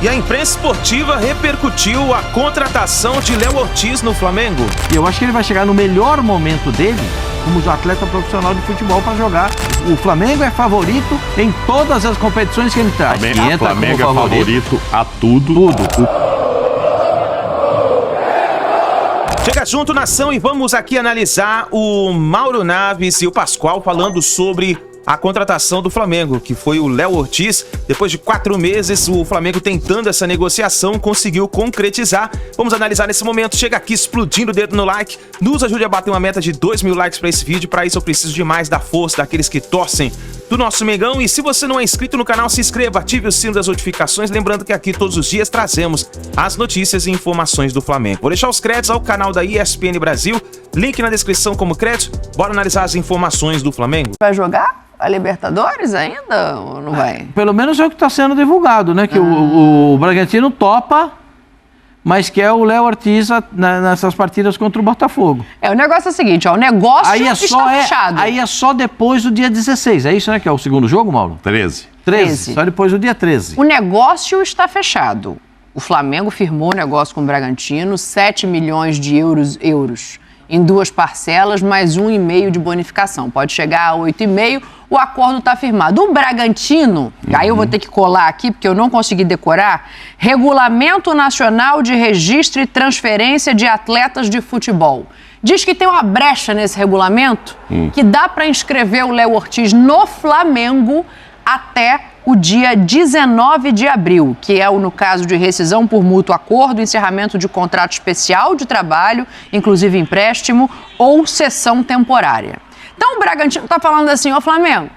E a imprensa esportiva repercutiu a contratação de Léo Ortiz no Flamengo. E eu acho que ele vai chegar no melhor momento dele como atleta profissional de futebol para jogar. O Flamengo é favorito em todas as competições que ele traz. O Flamengo é favorito a tudo. Chega junto, nação, e vamos aqui analisar o Mauro Naves e o Pascoal falando sobre a contratação do Flamengo, que foi o Léo Ortiz. Depois de 4 meses, o Flamengo tentando essa negociação, conseguiu concretizar. Vamos analisar nesse momento. Chega aqui explodindo o dedo no like. Nos ajude a bater uma meta de 2.000 likes para esse vídeo. Para isso eu preciso demais da força daqueles que torcem do nosso Mengão. E se você não é inscrito no canal, se inscreva, ative o sino das notificações. Lembrando que aqui todos os dias trazemos as notícias e informações do Flamengo. Vou deixar os créditos ao canal da ESPN Brasil. Link na descrição como crédito. Bora analisar as informações do Flamengo. Vai jogar a Libertadores ainda ou não vai? Pelo menos é o que está sendo divulgado, né? Que o Bragantino topa, mas quer o Léo Ortiz nessas partidas contra o Botafogo. O negócio é o seguinte, ó, o negócio está fechado. Aí é só depois do dia 16, é isso, né? Que é o segundo jogo, Mauro? 13. Só depois do dia 13. O negócio está fechado. O Flamengo firmou o negócio com o Bragantino, 7 milhões de euros em 2 parcelas, mais 1,5 de bonificação. Pode chegar a 8,5, o acordo está firmado. O Bragantino, aí eu vou ter que colar aqui, porque eu não consegui decorar, Regulamento Nacional de Registro e Transferência de Atletas de Futebol. Diz que tem uma brecha nesse regulamento, que dá para inscrever o Léo Ortiz no Flamengo até o dia 19 de abril, que é no caso de rescisão por mútuo acordo, encerramento de contrato especial de trabalho, inclusive empréstimo, ou cessão temporária. Então o Bragantino está falando assim, ó Flamengo,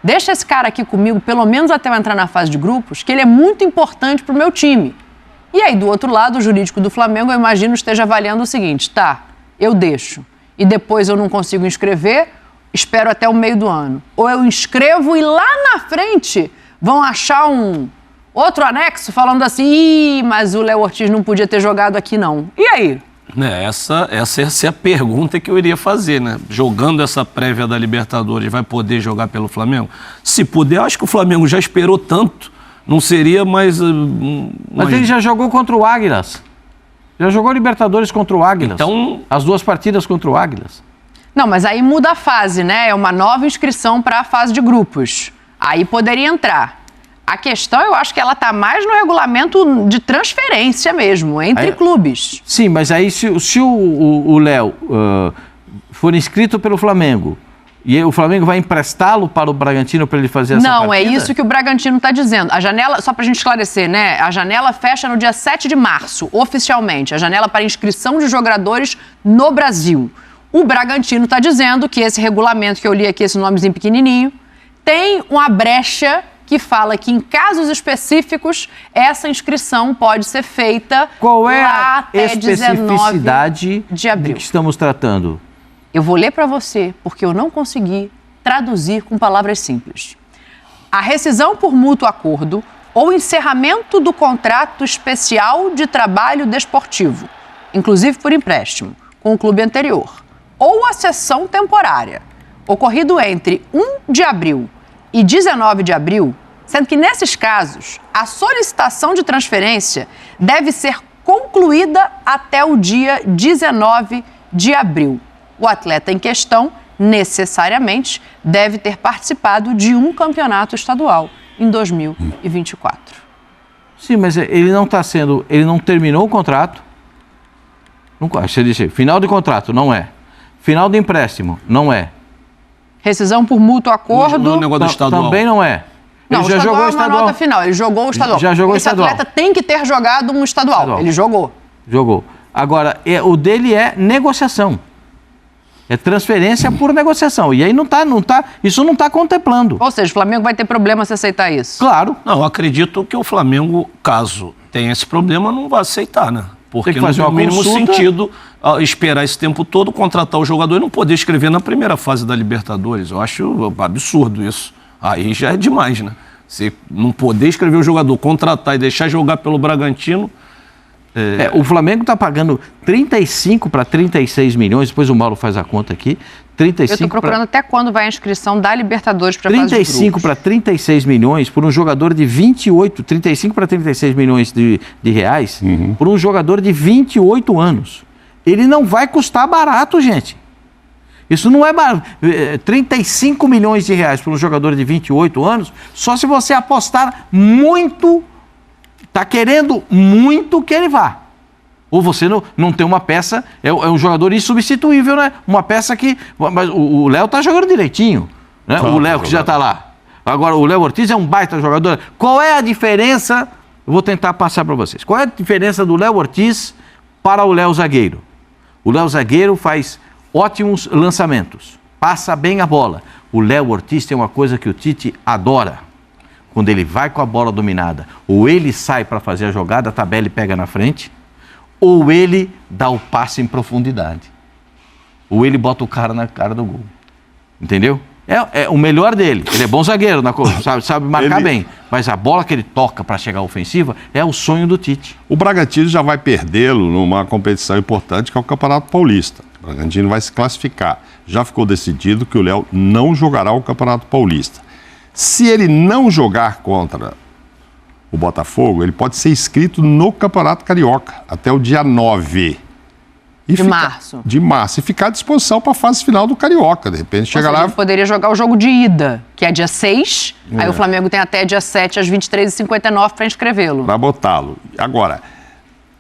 deixa esse cara aqui comigo, pelo menos até eu entrar na fase de grupos, que ele é muito importante para o meu time. E aí, do outro lado, o jurídico do Flamengo, eu imagino, esteja avaliando o seguinte, tá, eu deixo, e depois eu não consigo inscrever, espero até o meio do ano. Ou eu inscrevo e lá na frente vão achar um outro anexo falando assim, mas o Léo Ortiz não podia ter jogado aqui não. E aí? Essa é a pergunta que eu iria fazer, né? Jogando essa prévia da Libertadores, vai poder jogar pelo Flamengo? Se puder, acho que o Flamengo já esperou tanto, não seria mais... Mas ele já jogou contra o Águilas. Já jogou Libertadores contra o Águilas. Então... As 2 partidas contra o Águilas. Não, mas aí muda a fase, né? É uma nova inscrição para a fase de grupos. Aí poderia entrar. A questão, eu acho que ela está mais no regulamento de transferência mesmo, entre clubes. Sim, mas aí se o Léo for inscrito pelo Flamengo e o Flamengo vai emprestá-lo para o Bragantino para ele fazer essa partida? Não, é isso que o Bragantino está dizendo. A janela, só para a gente esclarecer, né? A janela fecha no dia 7 de março, oficialmente. A janela para inscrição de jogadores no Brasil. O Bragantino está dizendo que esse regulamento que eu li aqui, esse nomezinho pequenininho, tem uma brecha que fala que em casos específicos essa inscrição pode ser feita lá até 19 de abril. Que estamos tratando? Eu vou ler para você, porque eu não consegui traduzir com palavras simples. A rescisão por mútuo acordo ou encerramento do contrato especial de trabalho desportivo, inclusive por empréstimo, com o clube anterior, ou a cessão temporária, ocorrido entre 1 de abril e 19 de abril, sendo que nesses casos a solicitação de transferência deve ser concluída até o dia 19 de abril. O atleta em questão, necessariamente, deve ter participado de um campeonato estadual em 2024. Sim, mas ele não terminou o contrato. Você disse, final de contrato, não é. Final de empréstimo, não é. Rescisão por mútuo acordo. No negócio do estadual. Também não é. Não, ele já jogou jogou o estadual. Uma nota final, ele jogou o estadual. Já jogou o estadual. Esse atleta tem que ter jogado um estadual. Ele jogou. Jogou. Agora, o dele é negociação. É transferência por negociação. E aí isso não está contemplando. Ou seja, o Flamengo vai ter problema se aceitar isso. Claro. Não, acredito que o Flamengo, caso tenha esse problema, não vai aceitar, né? Porque não tem o mínimo sentido esperar esse tempo todo, contratar o jogador e não poder escrever na primeira fase da Libertadores. Eu acho absurdo isso. Aí já é demais, né? Você não poder escrever o jogador, contratar e deixar jogar pelo Bragantino... O Flamengo está pagando 35 para 36 milhões, depois o Mauro faz a conta aqui, 35 Eu estou procurando até quando vai a inscrição da Libertadores para fase de grupos. 35 para 36 milhões por um jogador de 28, 35 para 36 milhões de reais por um jogador de 28 anos. Ele não vai custar barato, gente. Isso não é barato. 35 milhões de reais por um jogador de 28 anos, só se você apostar muito, tá querendo muito que ele vá. Ou você não tem uma peça, é um jogador insubstituível, né? Uma peça que... Mas o Léo tá jogando direitinho, né? O Léo que já tá lá. Agora, o Léo Ortiz é um baita jogador. Qual é a diferença? Eu vou tentar passar para vocês. Qual é a diferença do Léo Ortiz para o Léo Zagueiro? O Léo Zagueiro faz ótimos lançamentos, passa bem a bola. O Léo Ortiz tem uma coisa que o Tite adora. Quando ele vai com a bola dominada, ou ele sai para fazer a jogada, a tabela e pega na frente, ou ele dá o passe em profundidade. Ou ele bota o cara na cara do gol. Entendeu? É o melhor dele. Ele é bom zagueiro, sabe marcar bem. Mas a bola que ele toca para chegar à ofensiva é o sonho do Tite. O Bragantino já vai perdê-lo numa competição importante que é o Campeonato Paulista. O Bragantino vai se classificar. Já ficou decidido que o Léo não jogará o Campeonato Paulista. Se ele não jogar contra o Botafogo, ele pode ser inscrito no Campeonato Carioca até o dia 9 de março. De março. E ficar à disposição para a fase final do Carioca. De repente chega lá... Ele poderia jogar o jogo de ida, que é dia 6. Aí o Flamengo tem até dia 7 às 23h59 para inscrevê-lo. Para botá-lo. Agora,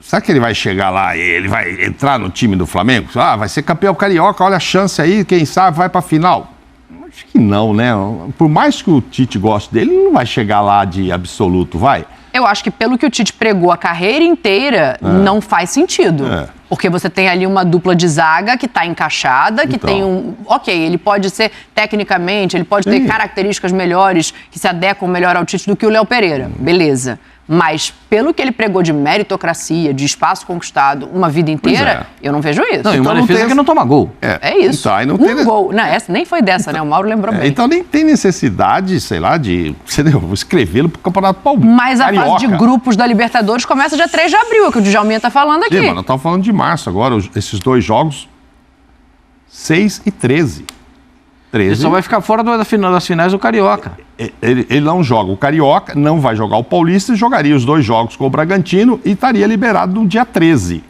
será que ele vai chegar lá e ele vai entrar no time do Flamengo? Ah, vai ser campeão carioca, olha a chance aí, quem sabe vai para a final. Acho que não, né? Por mais que o Tite goste dele, ele não vai chegar lá de absoluto, vai? Eu acho que pelo que o Tite pregou a carreira inteira, não faz sentido. Porque você tem ali uma dupla de zaga que está encaixada, que tem um... Ok, ele pode ser, tecnicamente, ele pode ter características melhores, que se adequam melhor ao Tite do que o Léo Pereira. Beleza. Mas, pelo que ele pregou de meritocracia, de espaço conquistado uma vida inteira, eu não vejo isso. Não, e uma defesa que não toma gol. É isso. Então, aí não tem... gol. Não, essa nem foi dessa, né? O Mauro lembrou bem. Então nem tem necessidade, sei lá, de escrevê-lo para o Campeonato Paulista. Mas a fase de grupos da Libertadores começa dia 3 de abril, é o que o Djalminha está falando aqui. Sim, mas nós estamos falando de março agora, esses dois jogos, 6 e 13. Ele só vai ficar fora das finais do Carioca. Ele não joga o Carioca, não vai jogar o Paulista, jogaria os dois jogos com o Bragantino e estaria liberado no dia 13.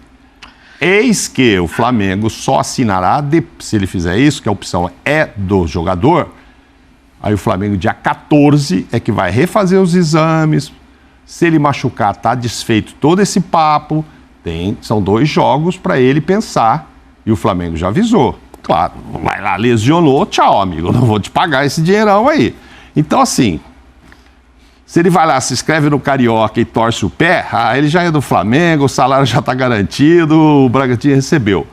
Eis que o Flamengo só assinará, se ele fizer isso, que a opção é do jogador, aí o Flamengo dia 14 é que vai refazer os exames, se ele machucar, tá desfeito todo esse papo, são 2 jogos para ele pensar, e o Flamengo já avisou. Claro, vai lá, lesionou, tchau, amigo, eu não vou te pagar esse dinheirão aí. Então, assim, se ele vai lá, se inscreve no Carioca e torce o pé, ele já é do Flamengo, o salário já está garantido, o Bragantino recebeu.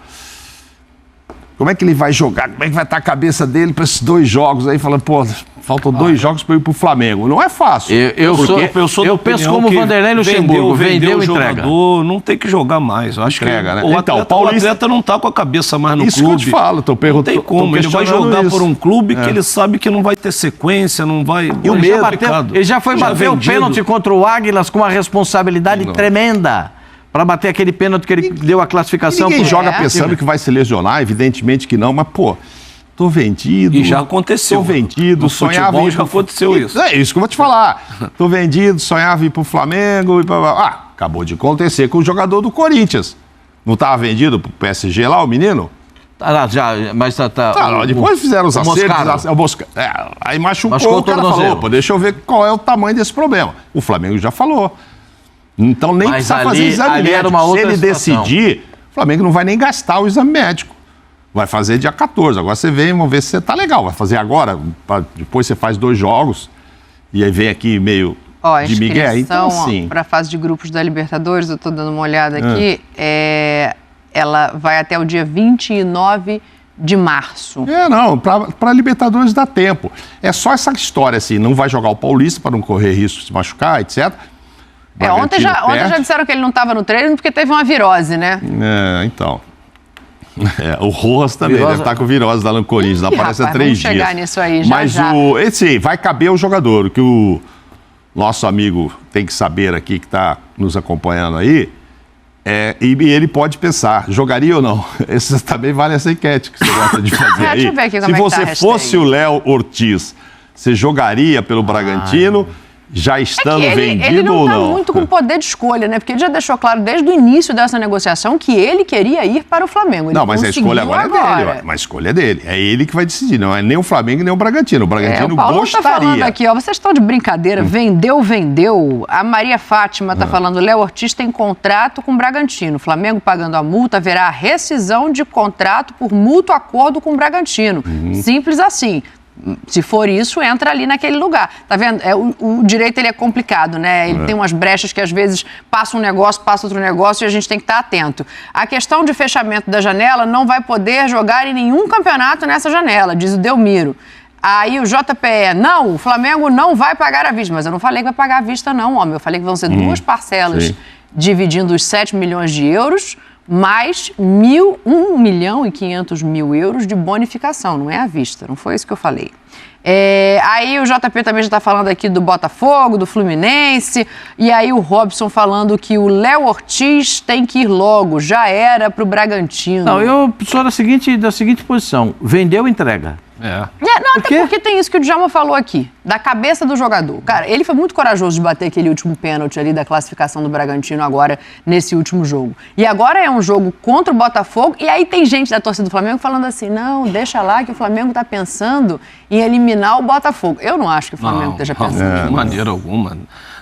Como é que ele vai jogar? Como é que vai estar a cabeça dele para esses 2 jogos aí? Falando, pô, faltam 2 jogos para eu ir para o Flamengo. Não é fácil. Eu penso como o Vanderlei Luxemburgo, vendeu e entrega. Não tem que jogar mais. Eu acho entrega, que né? o atleta não está com a cabeça mais no isso clube. Isso que eu te falo, não tem como. Ele vai jogar por um clube que ele sabe que não vai ter sequência, não vai... E o medo, ele já foi bater o pênalti contra o Águilas com uma responsabilidade tremenda. Para bater aquele pênalti que ele deu a classificação. Ninguém joga pensando que vai se lesionar, evidentemente que não, mas, pô, tô vendido. E já aconteceu. Tô vendido, no sonhava futebol já aconteceu isso. É isso que eu vou te falar. Tô vendido, sonhava ir pro Flamengo. Acabou de acontecer com o jogador do Corinthians. Não tava vendido pro PSG lá, o menino? Mas depois fizeram os acertos. Aí machucou o cara falou, pô, deixa eu ver qual é o tamanho desse problema. O Flamengo já falou. Então nem precisa fazer exame médico. Se ele decidir, o Flamengo não vai nem gastar o exame médico. Vai fazer dia 14. Agora você vem, vamos ver se você tá legal. Vai fazer agora, depois você faz 2 jogos e aí vem aqui meio de migué. Então, assim, para a fase de grupos da Libertadores, eu estou dando uma olhada aqui, ela vai até o dia 29 de março. Para Libertadores dá tempo. É só essa história assim, não vai jogar o Paulista para não correr risco de se machucar, etc. Ontem já disseram que ele não estava no treino porque teve uma virose, né? Então. O Rojas também deve estar com virose lá no Corinthians, aparece há 3 dias. Vamos chegar nisso aí já. Mas esse vai caber ao jogador. O que o nosso amigo tem que saber aqui, que está nos acompanhando aí, E ele pode pensar, jogaria ou não? Esse também vale essa enquete que você gosta de fazer aí. Deixa eu ver aqui Se você fosse o Léo Ortiz, você jogaria pelo Bragantino, já estando vendido ele não ou tá não? muito com poder de escolha, né? Porque ele já deixou claro desde o início dessa negociação que ele queria ir para o Flamengo. Ele não, mas a escolha agora é dele. Mas a escolha é dele. É ele que vai decidir. Não é nem o Flamengo nem o Bragantino. O Bragantino o Paulo gostaria. Tá falando aqui, ó, vocês estão de brincadeira. Vendeu. A Maria Fátima tá falando, Léo Ortiz tem contrato com o Bragantino. Flamengo pagando a multa, haverá rescisão de contrato por mútuo acordo com o Bragantino. Simples assim. Se for isso, entra ali naquele lugar. Tá vendo? O direito ele é complicado, né? Ele tem umas brechas que às vezes passa um negócio, passa outro negócio e a gente tem que estar atento. A questão de fechamento da janela não vai poder jogar em nenhum campeonato nessa janela, diz o Delmiro. Aí o JPE, não, o Flamengo não vai pagar à vista. Mas eu não falei que vai pagar à vista não, homem. Eu falei que vão ser duas parcelas dividindo os 7 milhões de euros mais 1 milhão e 500 mil euros de bonificação, não é à vista, não foi isso que eu falei. Aí o JP também já está falando aqui do Botafogo, do Fluminense, e aí o Robson falando que o Léo Ortiz tem que ir logo, já era para o Bragantino. Não, eu sou da seguinte posição, vendeu, entrega. Não, até porque tem isso que o Djalma falou aqui, da cabeça do jogador. Cara, ele foi muito corajoso de bater aquele último pênalti ali da classificação do Bragantino agora, nesse último jogo. E agora é um jogo contra o Botafogo, e aí tem gente da torcida do Flamengo falando assim, não, deixa lá que o Flamengo tá pensando em eliminar o Botafogo. Eu não acho que o Flamengo esteja pensando. De maneira alguma.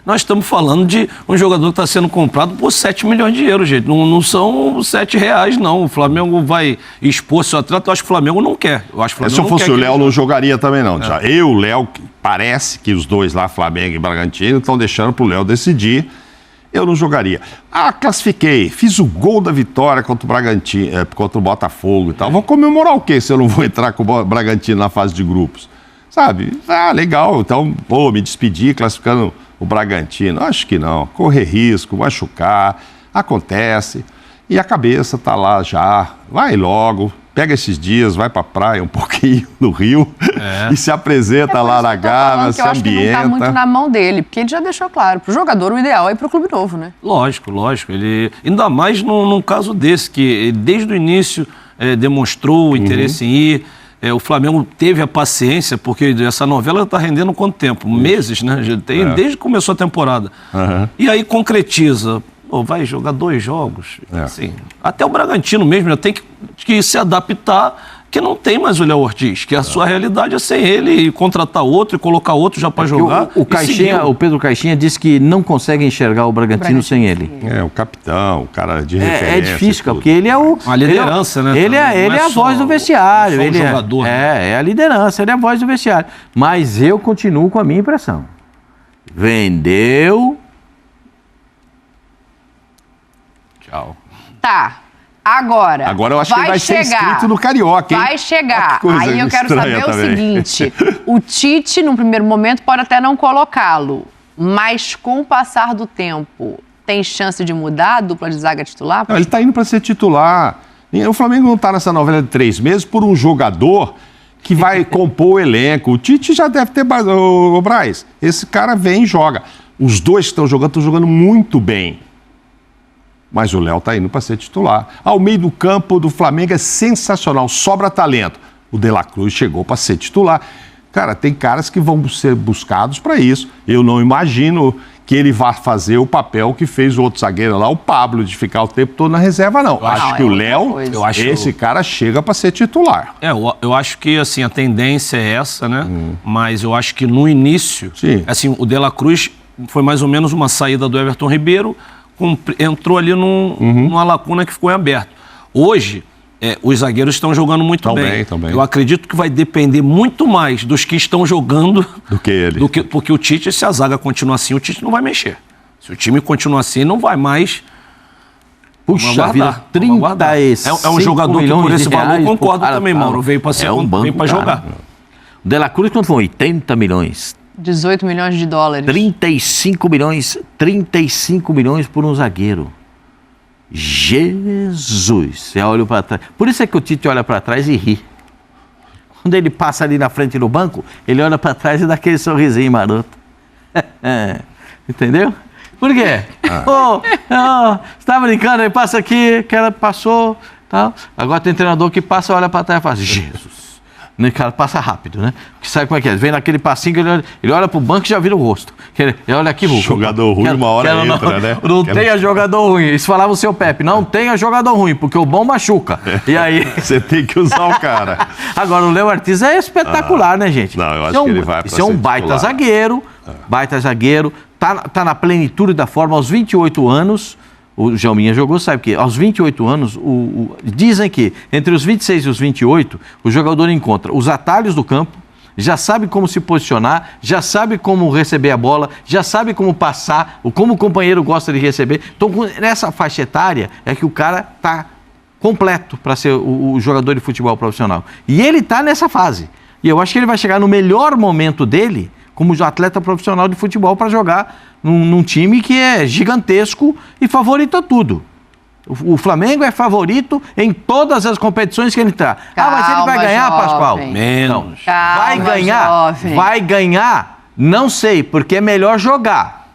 Nós estamos falando de um jogador que está sendo comprado por 7 milhões de euros, gente. Não são R$7, não. O Flamengo vai expor seu atleta. Eu acho que o Flamengo não quer. Eu acho que o Flamengo Se eu fosse o Léo, não jogaria. jogaria também, não. Eu, o Léo, parece que os dois lá, Flamengo e Bragantino, estão deixando pro Léo decidir. Eu não jogaria. Classifiquei. Fiz o gol da vitória contra o Bragantino, contra o Botafogo e tal. Vou comemorar o quê se eu não vou entrar com o Bragantino na fase de grupos? Sabe? Legal. Então, me despedi classificando o Bragantino. Acho que não. Correr risco, machucar, acontece. E a cabeça tá lá já. Vai logo. Pega esses dias, vai pra praia um pouquinho no Rio e se apresenta lá na Gávea, se ambienta. Eu acho que não tá muito na mão dele, porque ele já deixou claro, pro jogador o ideal é ir pro clube novo, né? Lógico. Ele, ainda mais num caso desse, que desde o início demonstrou o interesse em ir. O Flamengo teve a paciência, porque essa novela está rendendo quanto tempo? Meses, né? Desde que começou a temporada. E aí concretiza. Vai jogar 2 jogos. Assim, até o Bragantino mesmo já tem que se adaptar, que não tem mais o Léo Ortiz, que a sua realidade é sem ele, e contratar outro e colocar outro já para jogar. O Pedro Caixinha disse que não consegue enxergar o Bragantino sem ele. O capitão, o cara de referência. É difícil, porque ele é a liderança, né? Ele é a voz do vestiário. Ele jogador, é a liderança, ele é a voz do vestiário. Mas eu continuo com a minha impressão. Vendeu. Tchau. Tá. Agora eu acho que vai ser inscrito no Carioca, hein? Vai chegar. Aí eu quero saber o seguinte, o Tite, no primeiro momento, pode até não colocá-lo, mas com o passar do tempo, tem chance de mudar a dupla de zaga titular? Não, ele tá indo para ser titular. O Flamengo não tá nessa novela de 3 meses por um jogador que vai compor o elenco. O Tite já deve ter... Ô, Braz, esse cara vem e joga. Os dois que estão jogando muito bem. Mas o Léo está indo para ser titular. Ao meio do campo do Flamengo é sensacional, sobra talento. O De La Cruz chegou para ser titular. Cara, tem caras que vão ser buscados para isso. Eu não imagino que ele vá fazer o papel que fez o outro zagueiro lá, o Pablo, de ficar o tempo todo na reserva, não. Acho que o Léo, esse cara chega para ser titular. Eu acho que assim, a tendência é essa, né? Mas eu acho que no início, assim, o De La Cruz foi mais ou menos uma saída do Everton Ribeiro, entrou ali numa lacuna que ficou em aberto. Hoje, os zagueiros estão jogando muito bem. Eu acredito que vai depender muito mais dos que estão jogando do que ele. Porque o Tite, se a zaga continuar assim, o Tite não vai mexer. Se o time continuar assim, não vai mais... Puxa vida, 35 é um jogador que por esse valor, concordo também, para. Mauro, veio para jogar. O De La Cruz, quanto foi? 80 milhões. 18 milhões de dólares. 35 milhões por um zagueiro. Jesus, você olha para trás. Por isso é que o Tite olha para trás e ri. Quando ele passa ali na frente do banco, ele olha para trás e dá aquele sorrisinho maroto. Entendeu? Por quê? Você tá brincando, aí passa aqui, que ela passou, tal. Agora tem treinador que passa, olha pra trás e fala assim, Jesus. O cara passa rápido, né? Porque sabe como é que é? Vem naquele passinho, ele olha pro banco e já vira o rosto. Ele olha aqui, jogador ruim, uma hora entra, né? Não tenha jogador ruim. Isso falava o seu Pepe, não tenha jogador ruim, porque o bom machuca. E aí... Você tem que usar o cara. Agora, o Léo Ortiz é espetacular, né, gente? Não, eu acho que ele vai pra ser um baita zagueiro, tá na plenitude da forma aos 28 anos. O Jalminha jogou, sabe que aos 28 anos, dizem que entre os 26 e os 28, o jogador encontra os atalhos do campo, já sabe como se posicionar, já sabe como receber a bola, já sabe como passar, como o companheiro gosta de receber. Então, nessa faixa etária, é que o cara está completo para ser o jogador de futebol profissional. E ele está nessa fase. E eu acho que ele vai chegar no melhor momento dele como atleta profissional de futebol para jogar num time que é gigantesco e favorito a tudo. O Flamengo é favorito em todas as competições que ele está. Mas ele vai ganhar, jovem. Pascoal? Menos. Vai ganhar? Jovem. Vai ganhar? Não sei, porque é melhor jogar.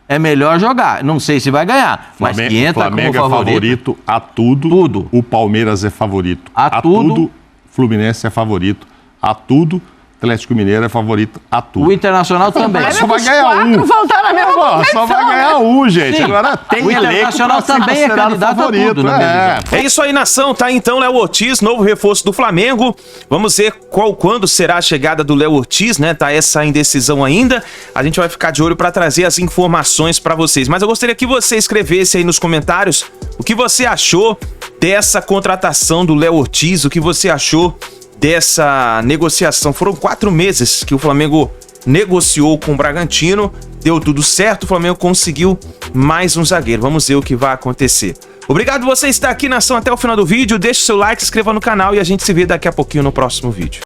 É melhor jogar. Não sei se vai ganhar, mas que entra Flamengo como favorito a tudo. Tudo. O Palmeiras é favorito a tudo. Fluminense é favorito a tudo. Atlético Mineiro é favorito a tudo. O Internacional também. Só vai ganhar um. Voltar na mesma Só vai ganhar um, gente. Sim. Agora tem o Internacional também é candidato favorito, a tudo, né? É isso aí, nação. Tá então Léo Ortiz, novo reforço do Flamengo. Vamos ver quando será a chegada do Léo Ortiz, né? Tá essa indecisão ainda. A gente vai ficar de olho para trazer as informações para vocês. Mas eu gostaria que você escrevesse aí nos comentários o que você achou dessa contratação do Léo Ortiz, o que você achou dessa negociação. Foram 4 meses que o Flamengo negociou com o Bragantino, deu tudo certo, o Flamengo conseguiu mais um zagueiro. Vamos ver o que vai acontecer. Obrigado você estar aqui, nação, até o final do vídeo. Deixe seu like, se inscreva no canal e a gente se vê daqui a pouquinho no próximo vídeo.